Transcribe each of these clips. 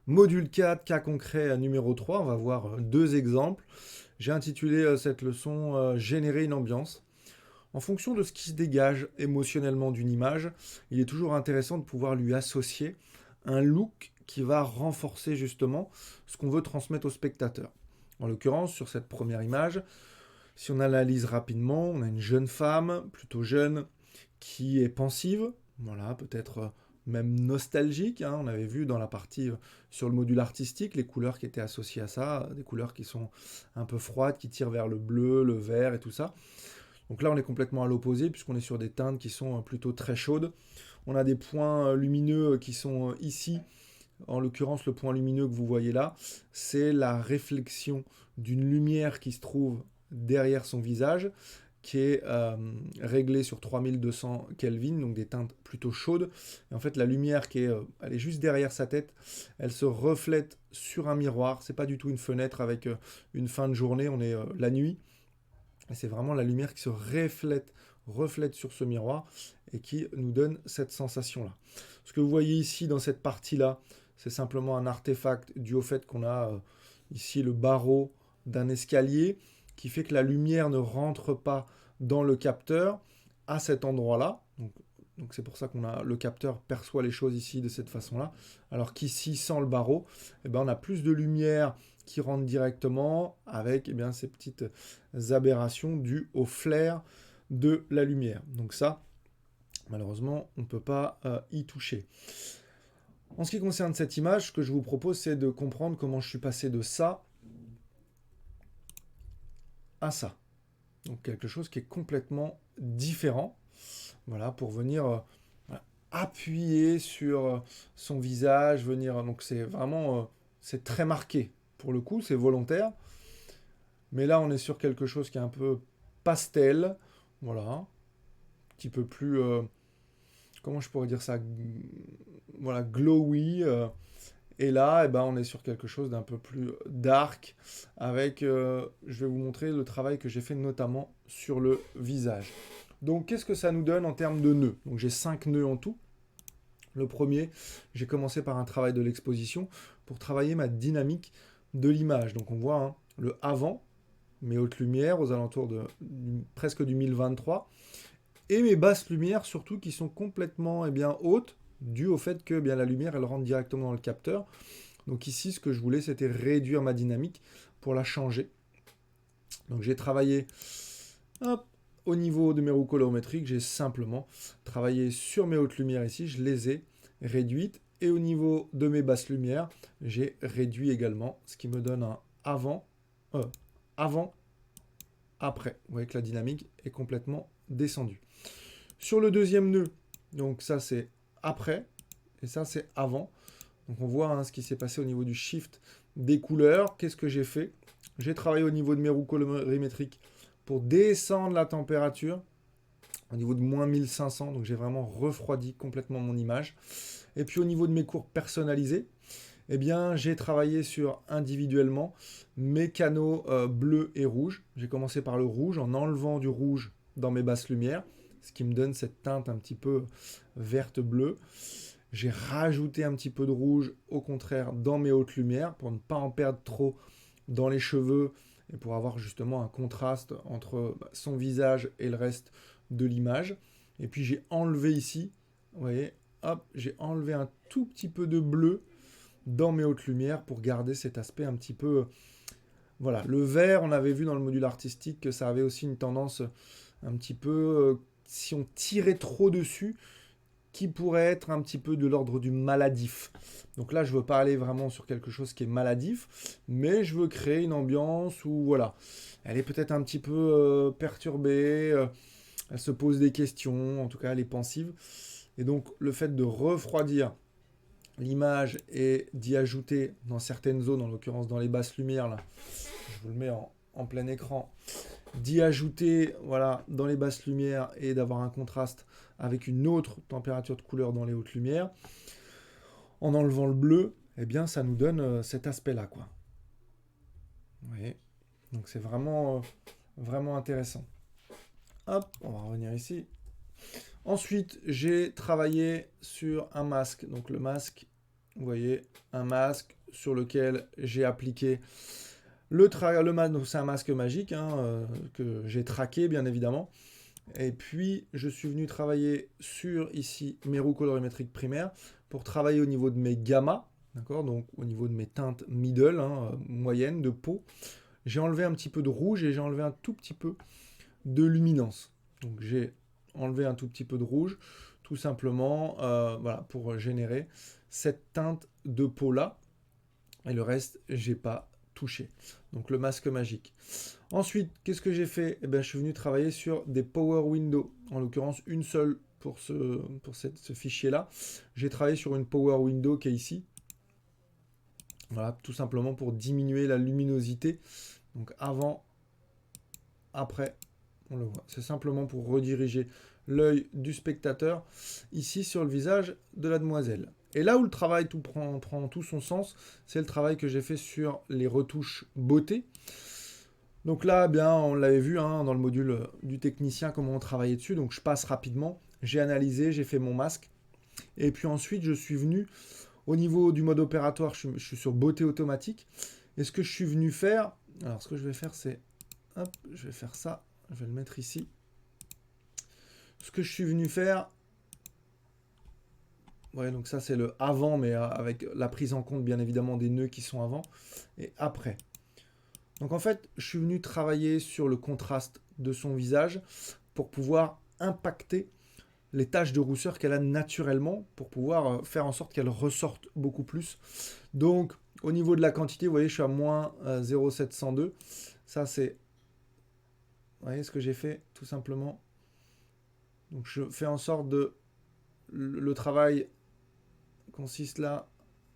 Module 4, cas concret numéro 3, on va voir deux exemples. J'ai intitulé cette leçon Générer une ambiance. En fonction de ce qui se dégage émotionnellement d'une image, il est toujours intéressant de pouvoir lui associer un look qui va renforcer justement ce qu'on veut transmettre au spectateur. En l'occurrence, sur cette première image, si on analyse rapidement, on a une jeune femme, plutôt jeune, qui est pensive, voilà, peut-être même nostalgique, hein. On avait vu dans la partie sur le module artistique les couleurs qui étaient associées à ça, des couleurs qui sont un peu froides, qui tirent vers le bleu, le vert et tout ça. Donc là, on est complètement à l'opposé, puisqu'on est sur des teintes qui sont plutôt très chaudes. On a des points lumineux qui sont ici. En l'occurrence, le point lumineux que vous voyez là, c'est la réflexion d'une lumière qui se trouve derrière son visage, qui est réglée sur 3200 Kelvin, donc des teintes plutôt chaudes. Et en fait, la lumière qui est, elle est juste derrière sa tête, elle se reflète sur un miroir. C'est pas du tout une fenêtre avec une fin de journée, on est la nuit. Et c'est vraiment la lumière qui se reflète sur ce miroir et qui nous donne cette sensation-là. Ce que vous voyez ici dans cette partie-là, c'est simplement un artefact dû au fait qu'on a ici le barreau d'un escalier qui fait que la lumière ne rentre pas dans le capteur à cet endroit-là. Donc c'est pour ça qu'on a le capteur perçoit les choses ici de cette façon-là. Alors qu'ici, sans le barreau, eh ben, on a plus de lumière qui rentre directement avec eh bien, ces petites aberrations dues au flair de la lumière. Donc ça, malheureusement, on ne peut pas y toucher. En ce qui concerne cette image, ce que je vous propose, c'est de comprendre comment je suis passé de ça à ça. Donc quelque chose qui est complètement différent. Voilà, pour venir voilà, appuyer sur son visage, venir. Donc c'est vraiment, c'est très marqué. Pour le coup, c'est volontaire. Mais là, on est sur quelque chose qui est un peu pastel. Voilà, un petit peu plus, comment je pourrais dire ça, voilà, glowy. Et là, eh ben, on est sur quelque chose d'un peu plus dark, avec, je vais vous montrer le travail que j'ai fait notamment sur le visage. Donc, qu'est-ce que ça nous donne en termes de nœuds? Donc, j'ai 5 nœuds en tout. Le premier, j'ai commencé par un travail de l'exposition pour travailler ma dynamique de l'image. Donc, on voit hein, le avant, mes hautes lumières aux alentours de presque du 1023, et mes basses lumières surtout qui sont complètement bien, hautes, dû au fait que bien, la lumière elle rentre directement dans le capteur. Donc ici, ce que je voulais, c'était réduire ma dynamique pour la changer. Donc j'ai travaillé hop, au niveau de mes roues colorimétriques, j'ai simplement travaillé sur mes hautes lumières ici, je les ai réduites. Et au niveau de mes basses lumières, j'ai réduit également, ce qui me donne un avant, avant, après. Vous voyez que la dynamique est complètement descendue. Sur le deuxième nœud, donc ça c'est après, et ça c'est avant. Donc on voit hein, ce qui s'est passé au niveau du shift des couleurs. Qu'est-ce que j'ai fait? J'ai travaillé au niveau de mes roues colorimétriques pour descendre la température au niveau de moins 1500. Donc j'ai vraiment refroidi complètement mon image. Et puis au niveau de mes courbes personnalisées, eh bien j'ai travaillé sur individuellement mes canaux bleus et rouges. J'ai commencé par le rouge en enlevant du rouge dans mes basses lumières, ce qui me donne cette teinte un petit peu verte-bleue. J'ai rajouté un petit peu de rouge, au contraire, dans mes hautes lumières, pour ne pas en perdre trop dans les cheveux, et pour avoir justement un contraste entre son visage et le reste de l'image. Et puis j'ai enlevé ici, vous voyez, hop, j'ai enlevé un tout petit peu de bleu dans mes hautes lumières pour garder cet aspect un petit peu... Voilà, le vert, on avait vu dans le module artistique que ça avait aussi une tendance un petit peu... si on tirait trop dessus, qui pourrait être un petit peu de l'ordre du maladif. Donc là, je veux pas aller vraiment sur quelque chose qui est maladif, mais je veux créer une ambiance où, voilà, elle est peut-être un petit peu perturbée, elle se pose des questions, en tout cas, elle est pensive. Et donc, le fait de refroidir l'image et d'y ajouter dans certaines zones, en l'occurrence dans les basses lumières, là, je vous le mets en plein écran, d'y ajouter voilà, dans les basses lumières et d'avoir un contraste avec une autre température de couleur dans les hautes lumières, en enlevant le bleu, eh bien ça nous donne cet aspect-là, quoi. Vous voyez. Donc c'est vraiment, vraiment intéressant. Hop, on va revenir ici. Ensuite, j'ai travaillé sur un masque. Donc le masque, vous voyez, un masque sur lequel j'ai appliqué le masque. Donc c'est un masque magique hein, que j'ai traqué bien évidemment. Et puis je suis venu travailler sur ici mes roues colorimétriques primaires pour travailler au niveau de mes gammas, d'accord, donc au niveau de mes teintes middle, hein, moyennes de peau. J'ai enlevé un petit peu de rouge et j'ai enlevé un tout petit peu de luminance. Donc j'ai enlevé un tout petit peu de rouge, tout simplement voilà, pour générer cette teinte de peau là. Et le reste, j'ai pas touché. Donc le masque magique. Ensuite, qu'est-ce que j'ai fait? Eh bien, je suis venu travailler sur des Power Windows. En l'occurrence, une seule pour ce fichier-là. J'ai travaillé sur une Power Window qui est ici. Voilà, tout simplement pour diminuer la luminosité. Donc avant, après, on le voit. C'est simplement pour rediriger l'œil du spectateur ici sur le visage de la demoiselle. Et là où le travail prend tout son sens, c'est le travail que j'ai fait sur les retouches beauté. Donc là, bien, on l'avait vu hein, dans le module du technicien, comment on travaillait dessus. Donc je passe rapidement, j'ai analysé, j'ai fait mon masque. Et puis ensuite, je suis venu, au niveau du mode opératoire, je suis sur beauté automatique. Et ce que je suis venu faire, alors ce que je vais faire, c'est, hop, je vais faire ça, je vais le mettre ici. Ce que je suis venu faire, ouais, donc ça c'est le avant, mais avec la prise en compte bien évidemment des nœuds qui sont avant et après. Donc en fait, je suis venu travailler sur le contraste de son visage pour pouvoir impacter les taches de rousseur qu'elle a naturellement, pour pouvoir faire en sorte qu'elle ressorte beaucoup plus. Donc au niveau de la quantité, vous voyez, je suis à moins 0,702. Ça c'est, vous voyez ce que j'ai fait tout simplement. Donc je fais en sorte de, le travail consiste là,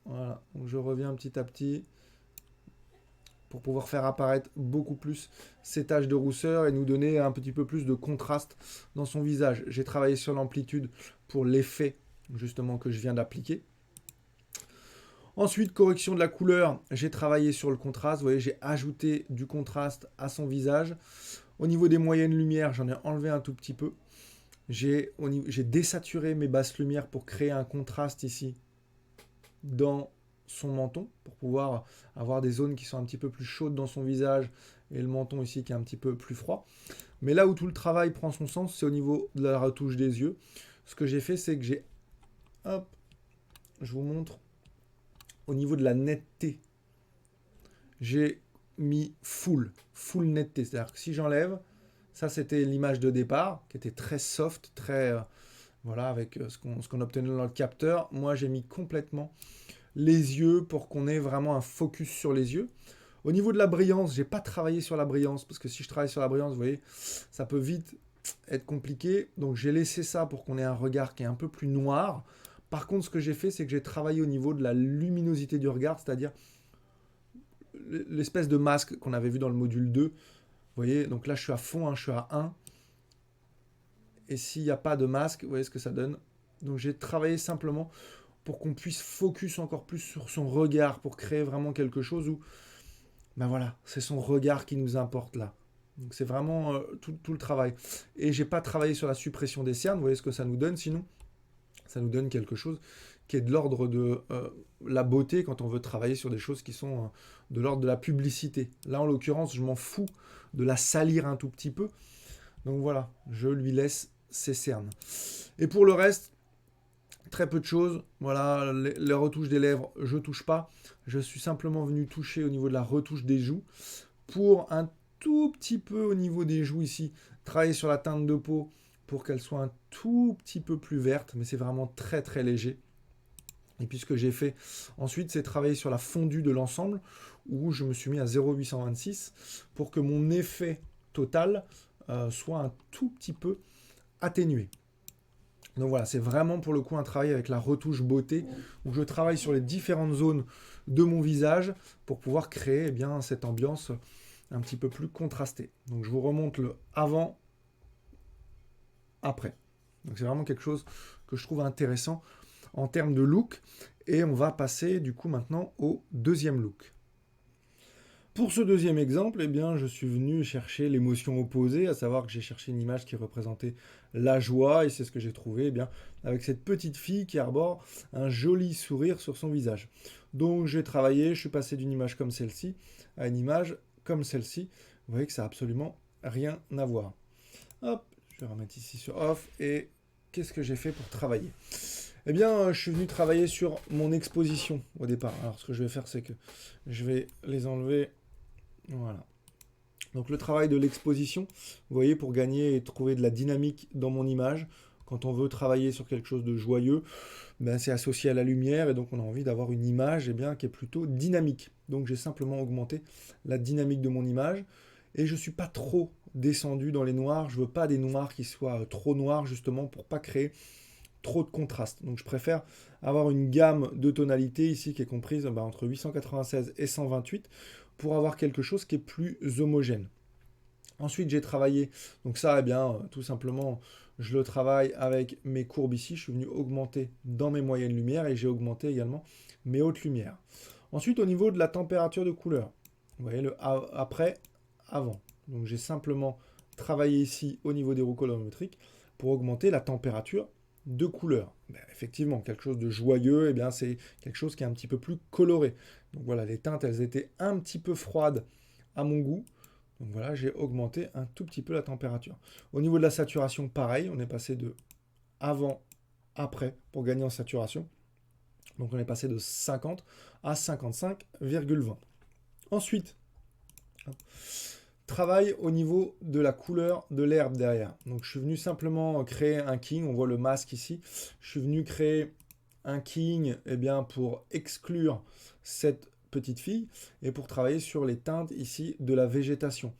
voilà, donc je reviens petit à petit pour pouvoir faire apparaître beaucoup plus ces taches de rousseur et nous donner un petit peu plus de contraste dans son visage. J'ai travaillé sur l'amplitude pour l'effet justement que je viens d'appliquer. Ensuite, correction de la couleur, j'ai travaillé sur le contraste. Vous voyez, j'ai ajouté du contraste à son visage. Au niveau des moyennes lumières, j'en ai enlevé un tout petit peu. J'ai désaturé mes basses lumières pour créer un contraste ici dans son menton, pour pouvoir avoir des zones qui sont un petit peu plus chaudes dans son visage et le menton ici qui est un petit peu plus froid. Mais là où tout le travail prend son sens, c'est au niveau de la retouche des yeux. Ce que j'ai fait, c'est que j'ai... Hop, je vous montre. Au niveau de la netteté, j'ai mis full netteté. C'est-à-dire que si j'enlève, ça c'était l'image de départ, qui était très soft, très... voilà, avec ce qu'on obtenait dans le capteur. Moi, j'ai mis complètement les yeux pour qu'on ait vraiment un focus sur les yeux. Au niveau de la brillance, j'ai pas travaillé sur la brillance, parce que si je travaille sur la brillance, vous voyez, ça peut vite être compliqué. Donc j'ai laissé ça pour qu'on ait un regard qui est un peu plus noir. Par contre, ce que j'ai fait, c'est que j'ai travaillé au niveau de la luminosité du regard, c'est-à-dire l'espèce de masque qu'on avait vu dans le module 2. Vous voyez, donc là je suis à fond, hein, je suis à 1. Et s'il n'y a pas de masque, vous voyez ce que ça donne. Donc j'ai travaillé simplement pour qu'on puisse focus encore plus sur son regard, pour créer vraiment quelque chose où, ben voilà, c'est son regard qui nous importe là. Donc c'est vraiment tout le travail. Et j'ai pas travaillé sur la suppression des cernes, vous voyez ce que ça nous donne sinon. Ça nous donne quelque chose qui est de l'ordre de la beauté quand on veut travailler sur des choses qui sont de l'ordre de la publicité. Là en l'occurrence, je m'en fous de la salir un tout petit peu. Donc voilà, je lui laisse ses cernes. Et pour le reste, très peu de choses. Voilà, les retouches des lèvres, je touche pas. Je suis simplement venu toucher au niveau de la retouche des joues. Pour un tout petit peu au niveau des joues ici, travailler sur la teinte de peau pour qu'elle soit un tout petit peu plus verte, mais c'est vraiment très très léger. Et puis ce que j'ai fait ensuite, c'est travailler sur la fondue de l'ensemble, où je me suis mis à 0,826 pour que mon effet total soit un tout petit peu atténué. Donc voilà, c'est vraiment pour le coup un travail avec la retouche beauté, où je travaille sur les différentes zones de mon visage pour pouvoir créer bien cette ambiance un petit peu plus contrastée. Donc je vous remonte le avant, après. Donc c'est vraiment quelque chose que je trouve intéressant en termes de look. Et on va passer du coup maintenant au deuxième look. Pour ce deuxième exemple, eh bien, je suis venu chercher l'émotion opposée, à savoir que j'ai cherché une image qui représentait la joie, et c'est ce que j'ai trouvé, eh bien, avec cette petite fille qui arbore un joli sourire sur son visage. Donc j'ai travaillé, je suis passé d'une image comme celle-ci à une image comme celle-ci. Vous voyez que ça n'a absolument rien à voir. Hop, je vais remettre ici sur off, et qu'est-ce que j'ai fait pour travailler? Eh bien, je suis venu travailler sur mon exposition au départ. Alors, ce que je vais faire, c'est que je vais les enlever. Voilà. Donc le travail de l'exposition, vous voyez, pour gagner et trouver de la dynamique dans mon image, quand on veut travailler sur quelque chose de joyeux, ben, c'est associé à la lumière et donc on a envie d'avoir une image qui est plutôt dynamique. Donc j'ai simplement augmenté la dynamique de mon image et je ne suis pas trop descendu dans les noirs. Je ne veux pas des noirs qui soient trop noirs justement pour pas créer trop de contraste. Donc je préfère avoir une gamme de tonalités ici qui est comprise entre 896 et 128 pour avoir quelque chose qui est plus homogène. Ensuite, j'ai travaillé, donc ça, tout simplement, je le travaille avec mes courbes ici. Je suis venu augmenter dans mes moyennes lumières et j'ai augmenté également mes hautes lumières. Ensuite, au niveau de la température de couleur, vous voyez le après, avant. Donc j'ai simplement travaillé ici au niveau des roues colorimétriques pour augmenter la température de couleur. Ben, effectivement, quelque chose de joyeux, c'est quelque chose qui est un petit peu plus coloré. Donc voilà, les teintes, elles étaient un petit peu froides à mon goût. Donc voilà, j'ai augmenté un tout petit peu la température. Au niveau de la saturation, pareil, on est passé de avant, après pour gagner en saturation. Donc on est passé de 50 à 55,20. Ensuite, travail au niveau de la couleur de l'herbe derrière. Donc je suis venu simplement créer un king, on voit le masque ici. Je suis venu créer un king pour exclure cette petite fille et pour travailler sur les teintes ici de la végétation.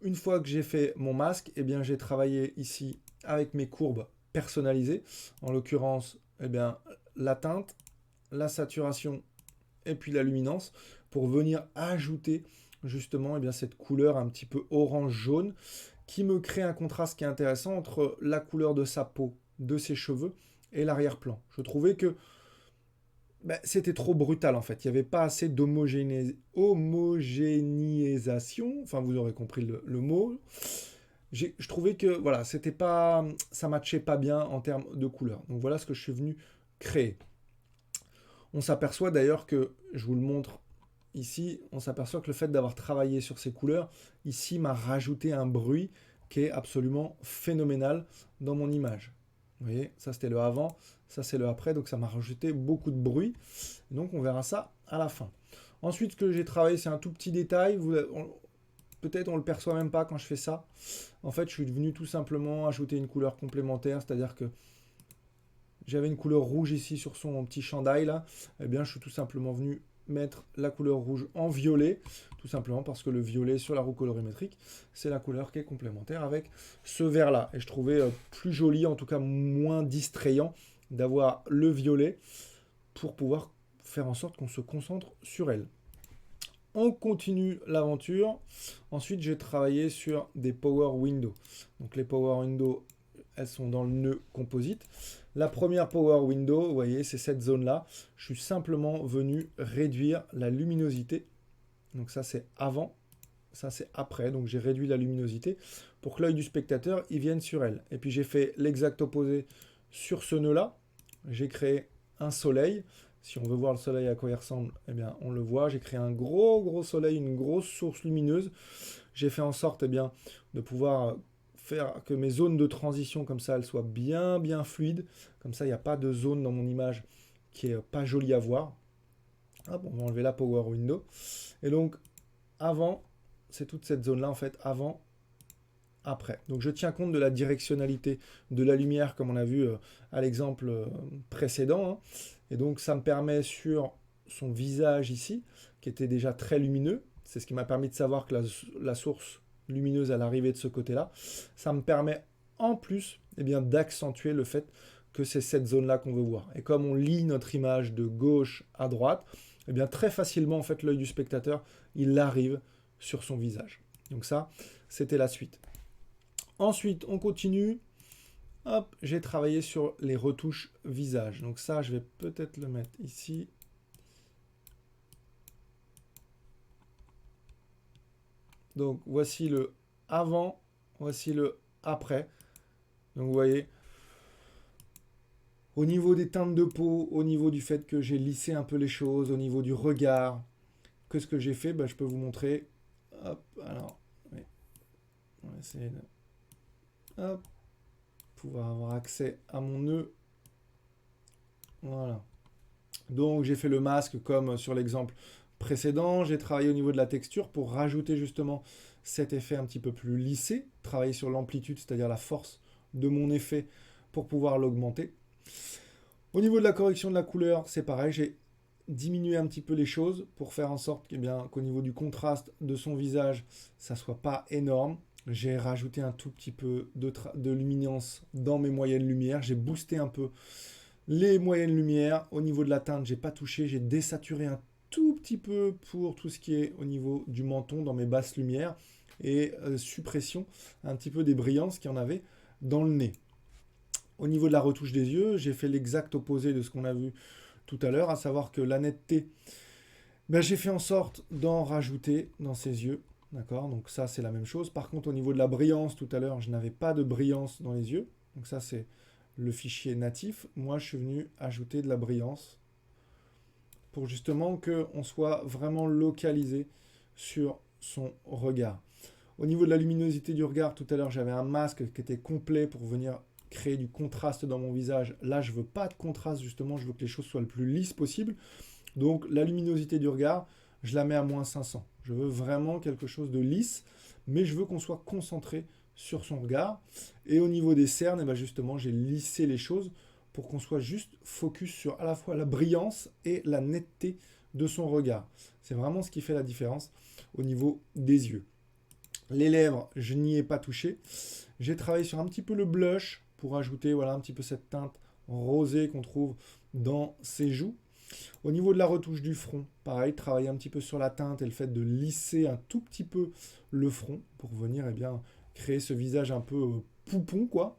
Une fois que j'ai fait mon masque, j'ai travaillé ici avec mes courbes personnalisées, en l'occurrence la teinte, la saturation et puis la luminance pour venir ajouter justement cette couleur un petit peu orange-jaune qui me crée un contraste qui est intéressant entre la couleur de sa peau, de ses cheveux et l'arrière-plan. Je trouvais que c'était trop brutal en fait. Il n'y avait pas assez d'homogénéisation. Enfin, vous aurez compris le mot. Je trouvais que voilà, c'était pas, ça matchait pas bien en termes de couleur. Donc voilà ce que je suis venu créer. On s'aperçoit d'ailleurs que, je vous le montre ici, on s'aperçoit que le fait d'avoir travaillé sur ces couleurs, ici, m'a rajouté un bruit qui est absolument phénoménal dans mon image. Vous voyez, ça c'était le avant, ça c'est le après, donc ça m'a rajouté beaucoup de bruit. Donc on verra ça à la fin. Ensuite, ce que j'ai travaillé, c'est un tout petit détail. Peut-être on ne le perçoit même pas quand je fais ça. En fait, je suis venu tout simplement ajouter une couleur complémentaire, c'est-à-dire que j'avais une couleur rouge ici sur son petit chandail là. Je suis tout simplement venu mettre la couleur rouge en violet, tout simplement parce que le violet sur la roue colorimétrique, c'est la couleur qui est complémentaire avec ce vert-là. Et je trouvais plus joli, en tout cas moins distrayant, d'avoir le violet pour pouvoir faire en sorte qu'on se concentre sur elle. On continue l'aventure. Ensuite, j'ai travaillé sur des Power Windows. Donc les Power Windows, elles sont dans le nœud composite. La première Power Window, vous voyez, c'est cette zone-là. Je suis simplement venu réduire la luminosité. Donc ça, c'est avant. Ça, c'est après. Donc j'ai réduit la luminosité pour que l'œil du spectateur, il vienne sur elle. Et puis j'ai fait l'exact opposé sur ce nœud-là. J'ai créé un soleil. Si on veut voir le soleil à quoi il ressemble, on le voit. J'ai créé un gros soleil, une grosse source lumineuse. J'ai fait en sorte de pouvoir faire que mes zones de transition comme ça, elles soient bien fluides. Comme ça, il n'y a pas de zone dans mon image qui est pas jolie à voir. Hop, on va enlever la Power Window. Et donc, avant, c'est toute cette zone-là, en fait, avant, après. Donc, je tiens compte de la directionnalité de la lumière, comme on a vu à l'exemple précédent. Hein. Et donc, ça me permet sur son visage ici, qui était déjà très lumineux. C'est ce qui m'a permis de savoir que la source lumineuse à l'arrivée de ce côté-là. Ça me permet en plus d'accentuer le fait que c'est cette zone-là qu'on veut voir. Et comme on lit notre image de gauche à droite, très facilement, en fait, l'œil du spectateur, il arrive sur son visage. Donc ça, c'était la suite. Ensuite, on continue. Hop, j'ai travaillé sur les retouches visage. Donc ça, je vais peut-être le mettre ici. Donc voici le avant, voici le après. Donc vous voyez, au niveau des teintes de peau, au niveau du fait que j'ai lissé un peu les choses, au niveau du regard, que ce que j'ai fait, bah, je peux vous montrer. Hop, alors, oui, on va essayer de hop, pouvoir avoir accès à mon nœud. Voilà. Donc j'ai fait le masque comme sur l'exemple précédent. J'ai travaillé au niveau de la texture pour rajouter justement cet effet un petit peu plus lissé. Travailler sur l'amplitude, c'est-à-dire la force de mon effet pour pouvoir l'augmenter. Au niveau de la correction de la couleur, c'est pareil. J'ai diminué un petit peu les choses pour faire en sorte qu'au niveau du contraste de son visage, ça soit pas énorme. J'ai rajouté un tout petit peu de luminance dans mes moyennes lumières. J'ai boosté un peu les moyennes lumières. Au niveau de la teinte, j'ai pas touché. J'ai désaturé un tout petit peu pour tout ce qui est au niveau du menton dans mes basses lumières. Et suppression un petit peu des brillances qu'il y en avait dans le nez. Au niveau de la retouche des yeux, j'ai fait l'exact opposé de ce qu'on a vu tout à l'heure, à savoir que la netteté, ben, j'ai fait en sorte d'en rajouter dans ses yeux. D'accord. Donc ça, c'est la même chose. Par contre, au niveau de la brillance, tout à l'heure, je n'avais pas de brillance dans les yeux. Donc ça, c'est le fichier natif. Moi, je suis venu ajouter de la brillance pour justement qu'on soit vraiment localisé sur son regard. Au niveau de la luminosité du regard, tout à l'heure, j'avais un masque qui était complet pour venir créer du contraste dans mon visage. Là, je veux pas de contraste, justement, je veux que les choses soient le plus lisses possible. Donc, la luminosité du regard, je la mets à moins 500. Je veux vraiment quelque chose de lisse, mais je veux qu'on soit concentré sur son regard. Et au niveau des cernes, eh ben justement, j'ai lissé les choses pour qu'on soit juste focus sur à la fois la brillance et la netteté de son regard. C'est vraiment ce qui fait la différence au niveau des yeux. Les lèvres, je n'y ai pas touché. J'ai travaillé sur un petit peu le blush pour ajouter voilà, un petit peu cette teinte rosée qu'on trouve dans ses joues. Au niveau de la retouche du front, pareil, travailler un petit peu sur la teinte et le fait de lisser un tout petit peu le front pour venir bien, créer ce visage un peu poupon, quoi.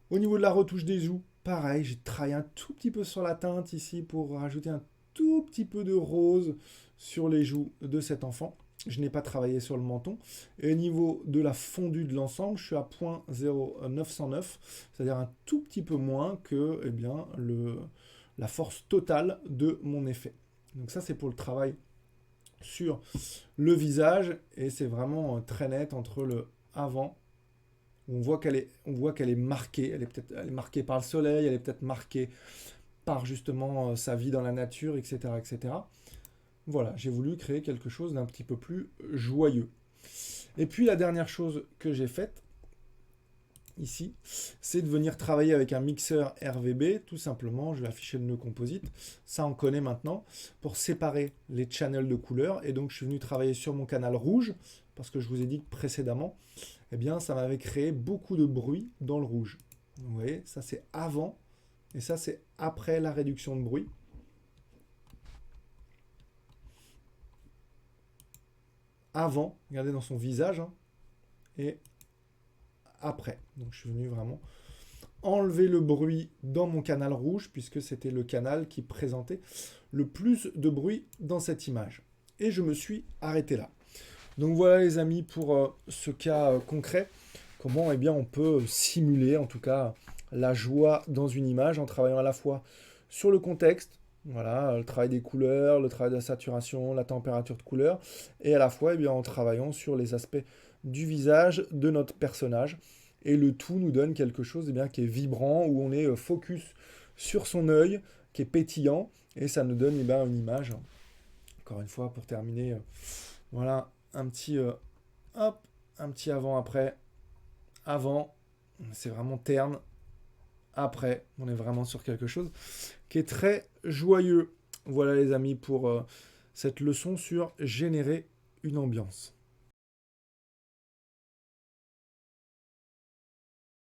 Au niveau de la retouche des joues, pareil, j'ai travaillé un tout petit peu sur la teinte ici pour rajouter un tout petit peu de rose sur les joues de cet enfant. Je n'ai pas travaillé sur le menton. Et au niveau de la fondue de l'ensemble, je suis à 0.0909, c'est-à-dire un tout petit peu moins que la force totale de mon effet. Donc ça, c'est pour le travail sur le visage. Et c'est vraiment très net entre le avant. On voit qu'elle est marquée. Elle est marquée par le soleil, elle est peut-être marquée par justement sa vie dans la nature, etc., etc. Voilà, j'ai voulu créer quelque chose d'un petit peu plus joyeux. Et puis la dernière chose que j'ai faite, ici, c'est de venir travailler avec un mixeur RVB, tout simplement, je vais afficher le nœud composite, ça on connaît maintenant, pour séparer les channels de couleurs, et donc je suis venu travailler sur mon canal rouge, parce que je vous ai dit que précédemment, eh bien ça m'avait créé beaucoup de bruit dans le rouge. Vous voyez, ça c'est avant, et ça c'est après la réduction de bruit. Avant, regardez dans son visage, hein, et après. Donc je suis venu vraiment enlever le bruit dans mon canal rouge, puisque c'était le canal qui présentait le plus de bruit dans cette image. Et je me suis arrêté là. Donc voilà les amis pour ce cas concret, comment eh bien, on peut simuler en tout cas la joie dans une image en travaillant à la fois sur le contexte, voilà, le travail des couleurs, le travail de la saturation, la température de couleur, et à la fois eh bien, en travaillant sur les aspects du visage de notre personnage. Et le tout nous donne quelque chose eh bien, qui est vibrant, où on est focus sur son œil, qui est pétillant, et ça nous donne eh bien, une image. Encore une fois, pour terminer, voilà, un petit avant-après. Avant, c'est vraiment terne. Après, on est vraiment sur quelque chose qui est très joyeux. Voilà les amis pour cette leçon sur générer une ambiance.